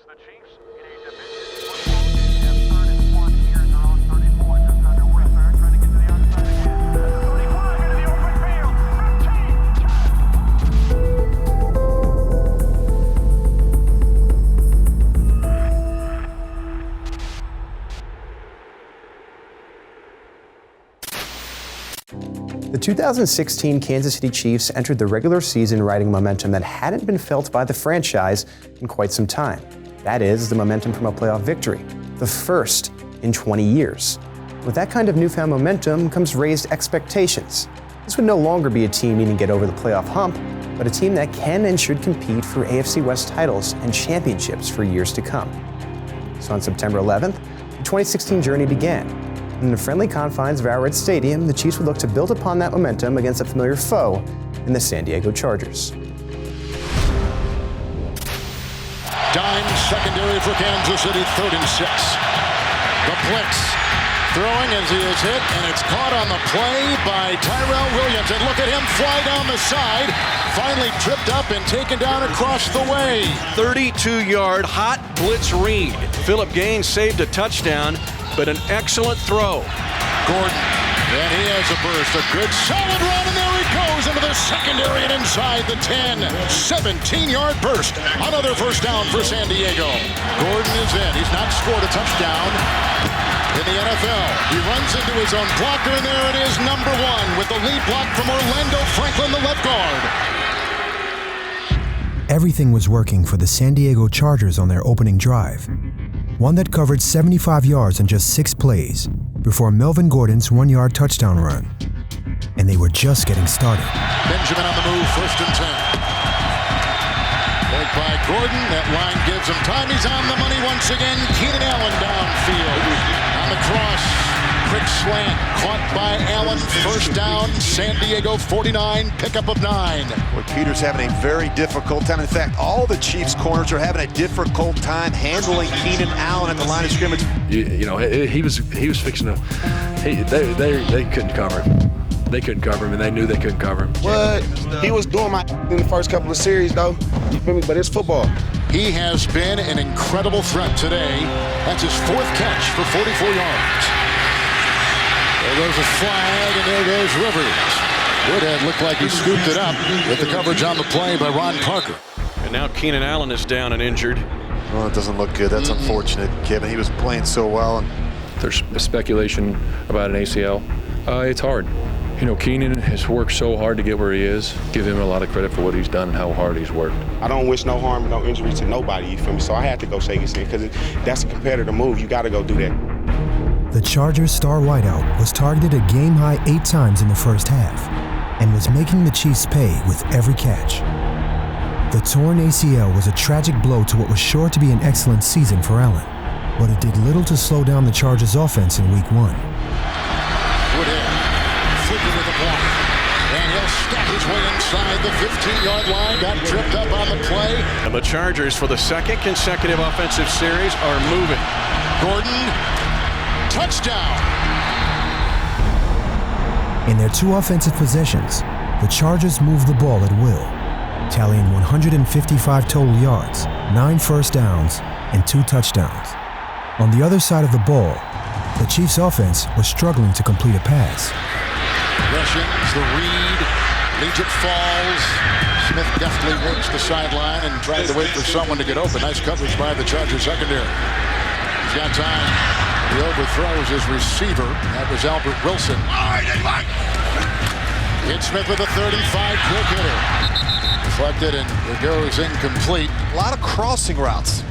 The 2016 Kansas City Chiefs entered the regular season riding momentum that hadn't been felt by the franchise in quite some time. That is, the momentum from a playoff victory, the first in 20 years. With that kind of newfound momentum comes raised expectations. This would no longer be a team needing to get over the playoff hump, but a team that can and should compete for AFC West titles and championships for years to come. So on September 11th, the 2016 journey began. In the friendly confines of Arrowhead Stadium, the Chiefs would look to build upon that momentum against a familiar foe in the San Diego Chargers. Dime secondary for Kansas City, 3rd and 6. The blitz throwing as he is hit, and it's caught on the play by Tyrell Williams. And look at him fly down the side, finally tripped up and taken down across the way. 32-yard hot blitz read. Philip Gaines saved a touchdown, but an excellent throw. Gordon, and he has a burst, a good solid run, and there he goes into the secondary and inside the 10. 17-yard burst, another first down for San Diego. Gordon is in, he's not scored a touchdown in the NFL. He runs into his own blocker, and there it is, number 1, with the lead block from Orlando Franklin, the left guard. Everything was working for the San Diego Chargers on their opening drive. One that covered 75 yards in just 6 plays before Melvin Gordon's 1-yard touchdown run. And they were just getting started. Benjamin on the move, 1st and 10. Played by Gordon, that line gives him time. He's on the money once again. Keenan Allen downfield. On the cross, quick slant, caught by Allen. 1st down, San Diego 49, pickup of 9. Well, Peter's having a very difficult time. In fact, all the Chiefs corners are having a difficult time handling Keenan Allen at the line of scrimmage. You know, he was fixing to. They couldn't cover him. They couldn't cover him, and they knew they couldn't cover him. What? He was doing my in the first couple of series, though. You feel me? But it's football. He has been an incredible threat today. That's his 4th catch for 44 yards. There goes a flag, and there goes Rivers. Woodhead looked like he scooped it up with the coverage on the play by Ron Parker. And now Keenan Allen is down and injured. Well, it doesn't look good. That's unfortunate, Kevin. He was playing so well. There's speculation about an ACL. It's hard. You know, Keenan has worked so hard to get where he is. Give him a lot of credit for what he's done and how hard he's worked. I don't wish no harm, no injury to nobody, you feel me? So I had to go shake his hand because that's a competitor move. You got to go do that. The Chargers' star wideout was targeted a game-high 8 times in the first half and was making the Chiefs pay with every catch. The torn ACL was a tragic blow to what was sure to be an excellent season for Allen, but it did little to slow down the Chargers' offense in Week 1. Woodhead flipping with the block, and he'll step his way inside the 15-yard line. Got tripped up on the play. And the Chargers, for the 2nd consecutive offensive series, are moving. Gordon, touchdown. In their 2 offensive possessions, the Chargers moved the ball at will, tallying 155 total yards, 9 first downs, and 2 touchdowns. On the other side of the ball, the Chiefs' offense was struggling to complete a pass. Russians, the read, Legit falls. Smith deftly works the sideline and tried to wait for someone to get open. Nice coverage by the Chargers secondary. He's got time. He overthrows his receiver. That was Albert Wilson. Hit Smith with a 3rd and 5, quick hitter. Deflected, and it goes incomplete. A lot of crossing routes.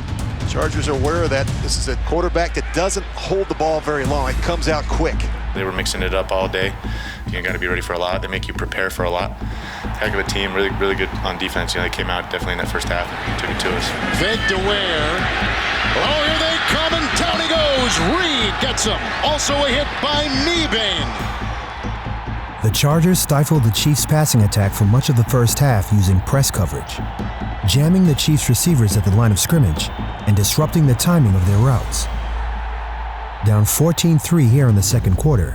Chargers are aware of that. This is a quarterback that doesn't hold the ball very long. It comes out quick. They were mixing it up all day. You got to be ready for a lot. They make you prepare for a lot. Heck of a team, really, really good on defense. You know, they came out definitely in that first half and took it to us. Fake to Ware. Oh, here they come, and down he goes. Reed gets him. Also a hit by Mebane. The Chargers stifled the Chiefs' passing attack for much of the first half using press coverage, jamming the Chiefs' receivers at the line of scrimmage and disrupting the timing of their routes. Down 14-3 here in the second quarter,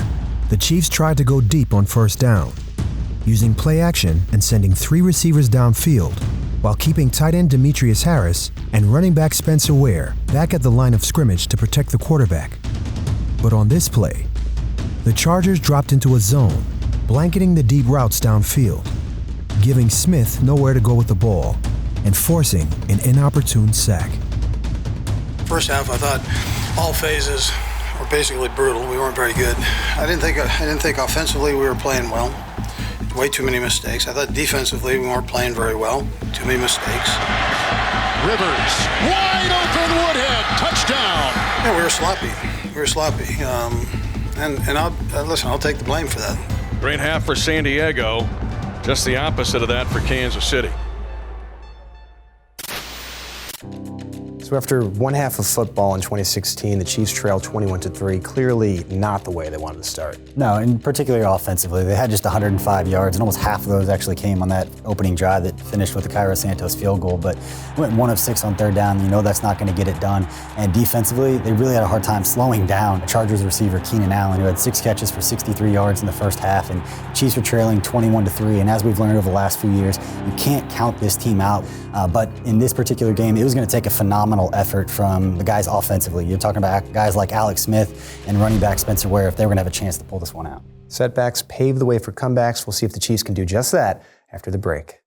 the Chiefs tried to go deep on first down, using play action and sending 3 receivers downfield while keeping tight end Demetrius Harris and running back Spencer Ware back at the line of scrimmage to protect the quarterback. But on this play, the Chargers dropped into a zone, blanketing the deep routes downfield, giving Smith nowhere to go with the ball and forcing an inopportune sack. First half, I thought all phases were basically brutal. We weren't very good. I didn't think offensively we were playing well. Way too many mistakes. I thought defensively we weren't playing very well. Too many mistakes. Rivers, wide open Woodhead, touchdown. Yeah, we were sloppy. And I'll take the blame for that. Great half for San Diego. Just the opposite of that for Kansas City. So after one half of football in 2016, the Chiefs trailed 21-3, clearly not the way they wanted to start. No, and particularly offensively. They had just 105 yards, and almost half of those actually came on that opening drive that finished with the Cairo Santos field goal, but went 1 of 6 on third down. You know that's not going to get it done. And defensively, they really had a hard time slowing down the Chargers receiver Keenan Allen, who had 6 catches for 63 yards in the first half, and Chiefs were trailing 21-3. And as we've learned over the last few years, you can't count this team out. But in this particular game, it was going to take a phenomenal effort from the guys offensively. You're talking about guys like Alex Smith and running back Spencer Ware if they were going to have a chance to pull this one out. Setbacks pave the way for comebacks. We'll see if the Chiefs can do just that after the break.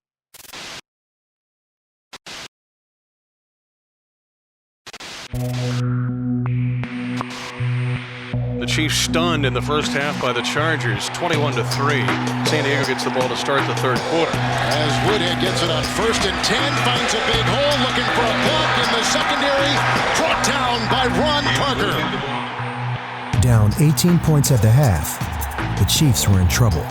The Chiefs stunned in the first half by the Chargers, 21-3. San Diego gets the ball to start the third quarter. As Woodhead gets it on 1st and 10, finds a big hole, looking for a block in the secondary, brought down by Ron Parker. Down 18 points at the half, the Chiefs were in trouble.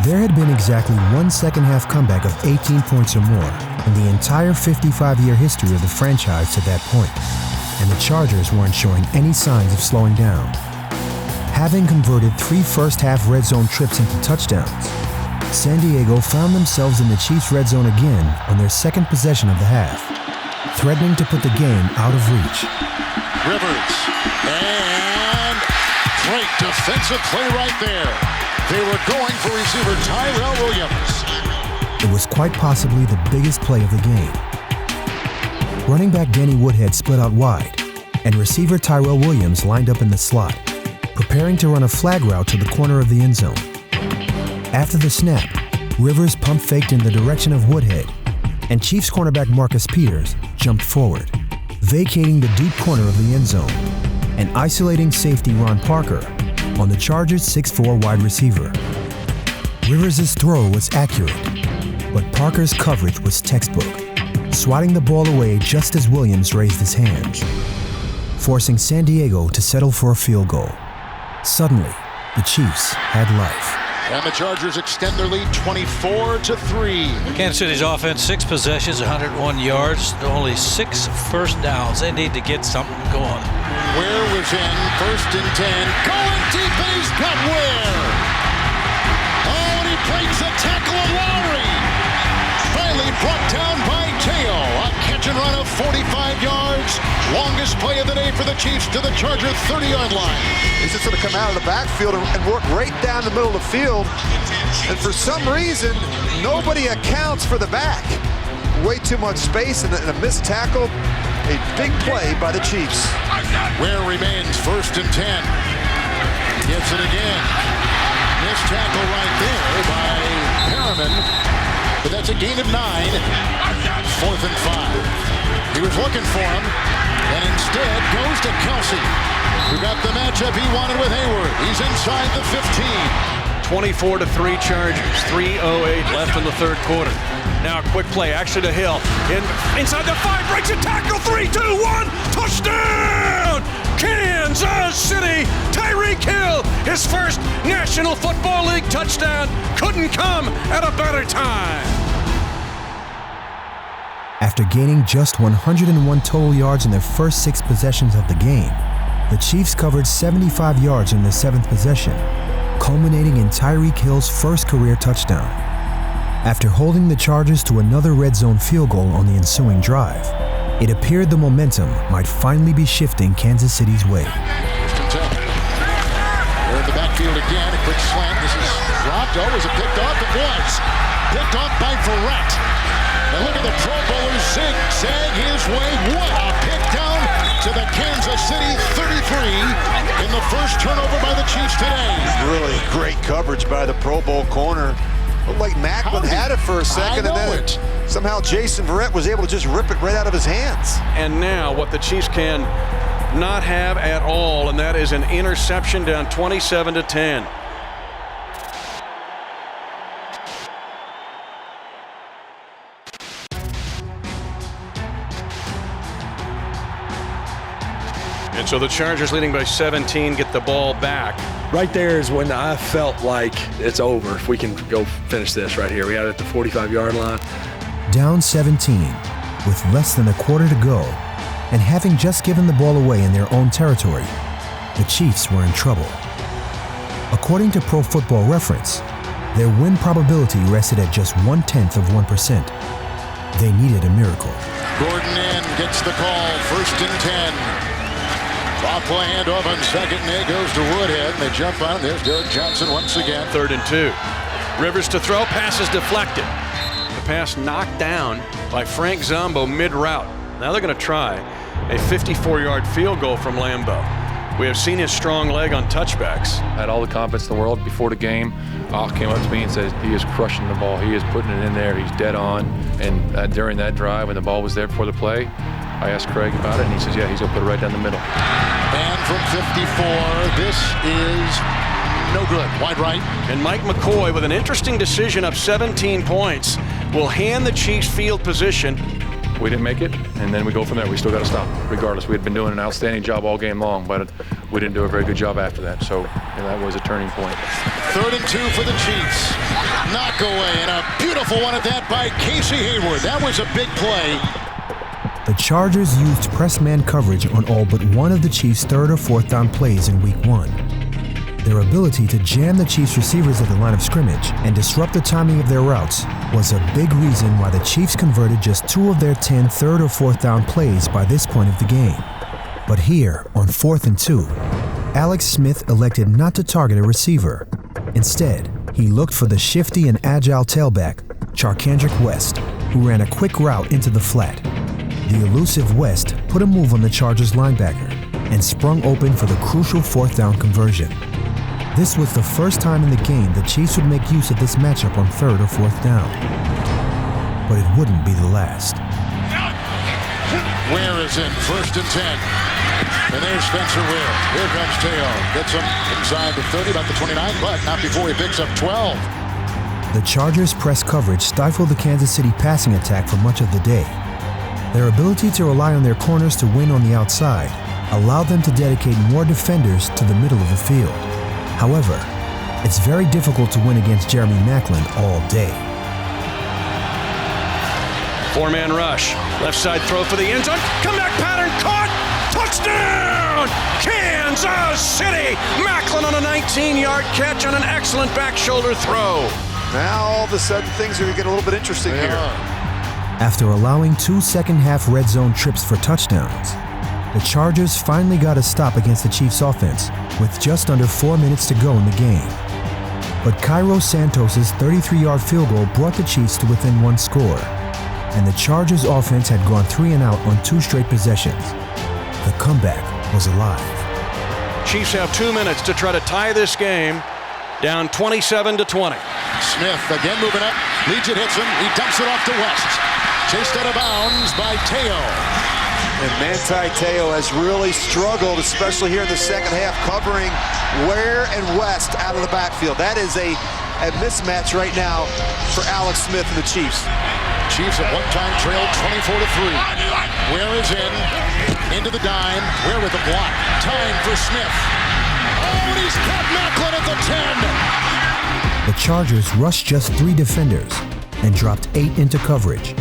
There had been exactly one second-half comeback of 18 points or more in the entire 55-year history of the franchise to that point, and the Chargers weren't showing any signs of slowing down. Having converted 3 first-half red zone trips into touchdowns, San Diego found themselves in the Chiefs' red zone again on their second possession of the half, threatening to put the game out of reach. Rivers, and great defensive play right there. They were going for receiver Tyrell Williams. It was quite possibly the biggest play of the game. Running back Danny Woodhead split out wide, and receiver Tyrell Williams lined up in the slot, preparing to run a flag route to the corner of the end zone. After the snap, Rivers pump faked in the direction of Woodhead, and Chiefs cornerback Marcus Peters jumped forward, vacating the deep corner of the end zone and isolating safety Ron Parker on the Chargers' 6'4" wide receiver. Rivers' throw was accurate, but Parker's coverage was textbook, swatting the ball away just as Williams raised his hands, forcing San Diego to settle for a field goal. Suddenly, the Chiefs had life. And the Chargers extend their lead 24-3. Kansas City's offense, 6 possessions, 101 yards, only 6 first downs. They need to get something going. Ware was in 1st and 10. Going deep, and he's got Ware. Oh, and he breaks a tackle on Lowry. Finally brought down by Teo. A catch and run of 45 yards. Longest play of the day for the Chiefs to the Charger 30-yard line. He's just going to come out of the backfield and work right down the middle of the field. And for some reason, nobody accounts for the back. Way too much space and a missed tackle. A big play by the Chiefs. Ware remains 1st and 10. Gets it again. Missed tackle right there by Perriman. But that's a gain of 9. 4th and 5. He was looking for him, and instead goes to Kelsey, who got the matchup he wanted with Hayward. He's inside the 15. 24-3 Chargers, 3:08 left in the third quarter. Now a quick play, action to Hill. Inside the 5, breaks a tackle, 3, 2, 1, touchdown! Kansas City, Tyreek Hill, his first National Football League touchdown. Couldn't come at a better time. After gaining just 101 total yards in their first 6 possessions of the game, the Chiefs covered 75 yards in their 7th possession, culminating in Tyreek Hill's first career touchdown. After holding the Chargers to another red zone field goal on the ensuing drive, it appeared the momentum might finally be shifting Kansas City's way. They're in the backfield again, a quick slant. This is dropped. Oh, was it picked off? It was. Picked off by Verrett. And look at the Pro Bowler zigzag his way. What a pick down to the Kansas City 33 in the first turnover by the Chiefs today. Really great coverage by the Pro Bowl corner. Looked like Macklin had it for a second, and then somehow Jason Verrett was able to just rip it right out of his hands. And now what the Chiefs can not have at all, and that is an interception, down 27-10. And so the Chargers, leading by 17, get the ball back. Right there is when I felt like it's over. If we can go finish this right here. We had it at the 45-yard line. Down 17, with less than a quarter to go, and having just given the ball away in their own territory, the Chiefs were in trouble. According to Pro Football Reference, their win probability rested at just 0.1%. They needed a miracle. Gordon in gets the call, 1st and 10. Off play handoff on 2nd, and it goes to Woodhead. And they jump on. There's Derek Johnson once again. 3rd and 2. Rivers to throw, pass is deflected. The pass knocked down by Frank Zombo mid-route. Now they're going to try a 54-yard field goal from Lambeau. We have seen his strong leg on touchbacks. Had all the confidence in the world before the game. Ock came up to me and said, he is crushing the ball. He is putting it in there. He's dead on. And during that drive, when the ball was there before the play, I asked Craig about it, and he says, yeah, he's going to put it right down the middle. And from 54, this is no good. Wide right. And Mike McCoy, with an interesting decision, up 17 points, will hand the Chiefs field position. We didn't make it, and then we go from there. We still got to stop, regardless. We had been doing an outstanding job all game long, but we didn't do a very good job after that. So that was a turning point. 3rd and 2 for the Chiefs. Knock away, and a beautiful one at that by Casey Hayward. That was a big play. The Chargers used press man coverage on all but one of the Chiefs' 3rd or 4th down plays in Week 1. Their ability to jam the Chiefs' receivers at the line of scrimmage and disrupt the timing of their routes was a big reason why the Chiefs converted just 2 of their 10 3rd or 4th down plays by this point of the game. But here, on 4th and 2, Alex Smith elected not to target a receiver. Instead, he looked for the shifty and agile tailback, Charcandrick West, who ran a quick route into the flat. The elusive West put a move on the Chargers linebacker and sprung open for the crucial 4th down conversion. This was the first time in the game the Chiefs would make use of this matchup on 3rd or 4th down. But it wouldn't be the last. Ware is in, 1st and 10. And there's Spencer Ware. Here comes Teo. Gets him inside the 30, about the 29, but not before he picks up 12. The Chargers' press coverage stifled the Kansas City passing attack for much of the day. Their ability to rely on their corners to win on the outside allowed them to dedicate more defenders to the middle of the field. However, it's very difficult to win against Jeremy Macklin all day. 4-man rush. Left side throw for the end zone. Comeback pattern caught. Touchdown! Kansas City! Macklin on a 19-yard catch on an excellent back shoulder throw. Now all of a sudden things are going to get a little bit interesting here. After allowing 2 second-half red zone trips for touchdowns, the Chargers finally got a stop against the Chiefs' offense with just under 4 minutes to go in the game. But Cairo Santos' 33-yard field goal brought the Chiefs to within 1 score, and the Chargers' offense had gone 3 and out on 2 straight possessions. The comeback was alive. Chiefs have 2 minutes to try to tie this game, down 27-20. Smith again moving up. Legion hits him. He dumps it off to West. Chased out of bounds by Teo. And Manti Teo has really struggled, especially here in the second half, covering Ware and West out of the backfield. That is a mismatch right now for Alex Smith and the Chiefs. Chiefs at one time trailed 24-3. Ware is into the dime. Ware with the block. Time for Smith. Oh, and he's got Macklin at the 10. The Chargers rushed just 3 defenders and dropped 8 into coverage.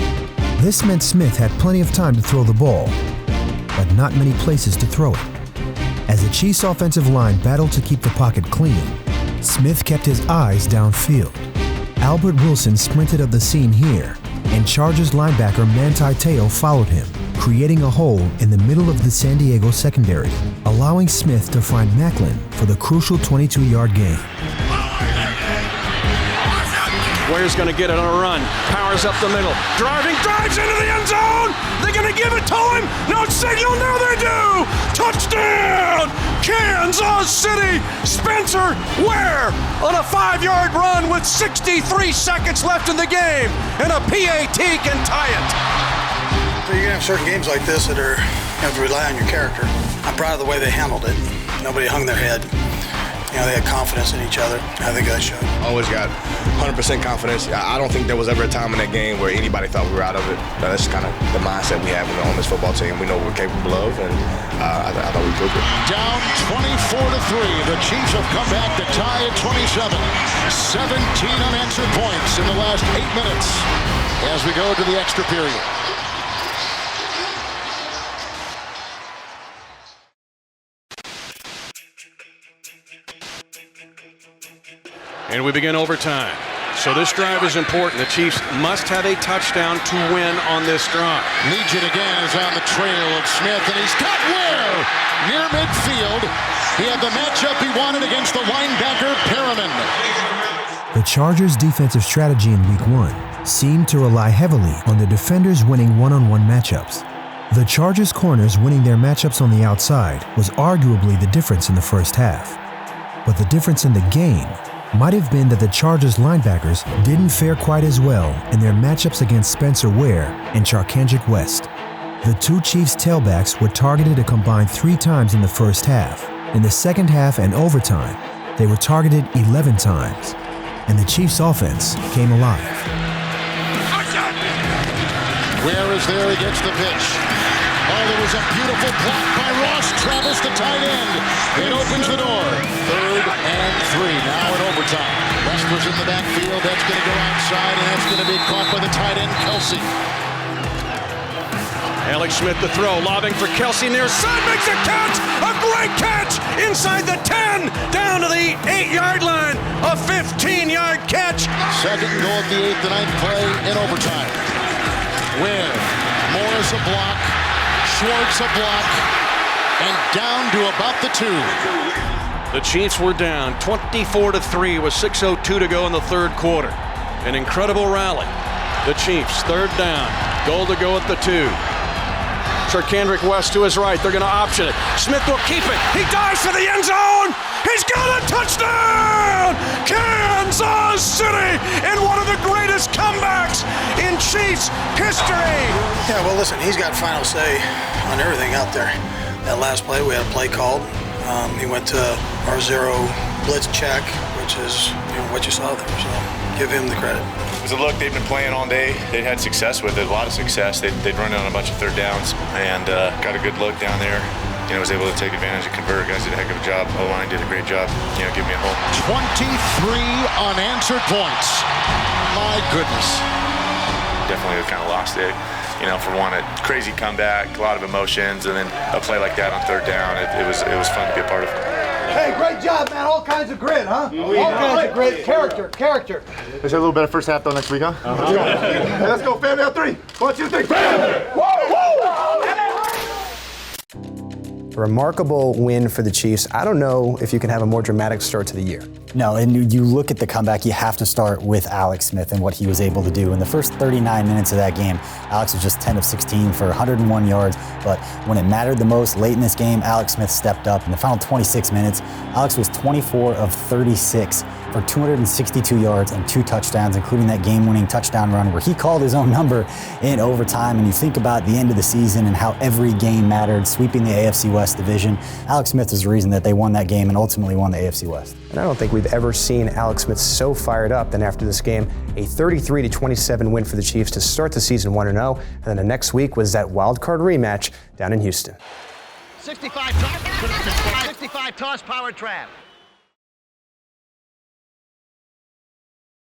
This meant Smith had plenty of time to throw the ball, but not many places to throw it. As the Chiefs' offensive line battled to keep the pocket clean, Smith kept his eyes downfield. Albert Wilson sprinted up the seam here, and Chargers linebacker Manti Teo followed him, creating a hole in the middle of the San Diego secondary, allowing Smith to find Macklin for the crucial 22-yard gain. Ware's going to get it on a run. Powers up the middle. Drives into the end zone. They're going to give it to him. No signal. No, they do. Touchdown, Kansas City. Spencer Ware on a 5-yard run with 63 seconds left in the game. And a PAT can tie it. So you're going to have certain games like this that you have to rely on your character. I'm proud of the way they handled it. Nobody hung their head. They had confidence in each other. I think that showed. Always got 100% confidence. I don't think there was ever a time in that game where anybody thought we were out of it. That's kind of the mindset we have on this football team. We know what we're capable of, and I thought we proved it. Down 24-3. The Chiefs have come back to tie at 27. 17 unanswered points in the last 8 minutes as we go to the extra period. And we begin overtime. So this drive is important. The Chiefs must have a touchdown to win on this drive. Legion again is on the trail of Smith, and he's got Ware near midfield. He had the matchup he wanted against the linebacker, Perriman. The Chargers' defensive strategy in Week 1 seemed to rely heavily on the defenders winning one-on-one matchups. The Chargers' corners winning their matchups on the outside was arguably the difference in the first half. But the difference in the game might have been that the Chargers linebackers didn't fare quite as well in their matchups against Spencer Ware and Charcandrick West. The two Chiefs tailbacks were targeted a combined 3 times in the first half. In the second half and overtime, they were targeted 11 times, and the Chiefs' offense came alive. Ware is there, he gets the pitch. Oh, there was a beautiful block by Ross Travis, the tight end. It opens the door. 3rd and 3, now in overtime. West was in the backfield, that's going to go outside, and that's going to be caught by the tight end, Kelsey. Alex Smith the throw, lobbing for Kelsey near side, makes a catch, a great catch, inside the 10, down to the 8-yard line, a 15-yard catch. Second and goal at the 8th and 9th play in overtime. Ware, Morris a block, Schwartz a block, and down to about the 2. The Chiefs were down 24-3 with 6:02 to go in the third quarter. An incredible rally. The Chiefs, 3rd down, goal to go at the 2. Charcandrick West to his right, they're going to option it. Smith will keep it, he dives for the end zone! He's got a touchdown! Kansas City in one of the greatest comebacks in Chiefs history! Yeah, well, listen, he's got final say on everything out there. That last play, we had a play called. He went to our 0 blitz check, which is what you saw there, so give him the credit. It was a look they've been playing all day. They'd had success with it, a lot of success. They'd run it on a bunch of 3rd downs and got a good look down there. Was able to take advantage and convert. Guys did a heck of a job. O-line did a great job. Give me a home. 23 unanswered points. My goodness. Definitely kind of lost it. For one, a crazy comeback, a lot of emotions, and then a play like that on 3rd down. It was fun to be a part of. Hey, great job, man. All kinds of grit, huh? All kinds of grit. Character. Let's have a little better first half, though, next week, huh? Let's go. Hey, let's go, family on 3. 1, 2, 3. Family! A remarkable win for the Chiefs. I don't know if you can have a more dramatic start to the year. No, and you look at the comeback, you have to start with Alex Smith and what he was able to do. In the first 39 minutes of that game, Alex was just 10 of 16 for 101 yards, but when it mattered the most late in this game, Alex Smith stepped up. In the final 26 minutes, Alex was 24 of 36 for 262 yards and 2 touchdowns, including that game-winning touchdown run where he called his own number in overtime. And you think about the end of the season and how every game mattered, sweeping the AFC West division. Alex Smith is the reason that they won that game and ultimately won the AFC West. And I don't think we've ever seen Alex Smith so fired up than after this game. A 33-27 win for the Chiefs to start the season 1-0. And then the next week was that wild card rematch down in Houston. 65 toss powered trap.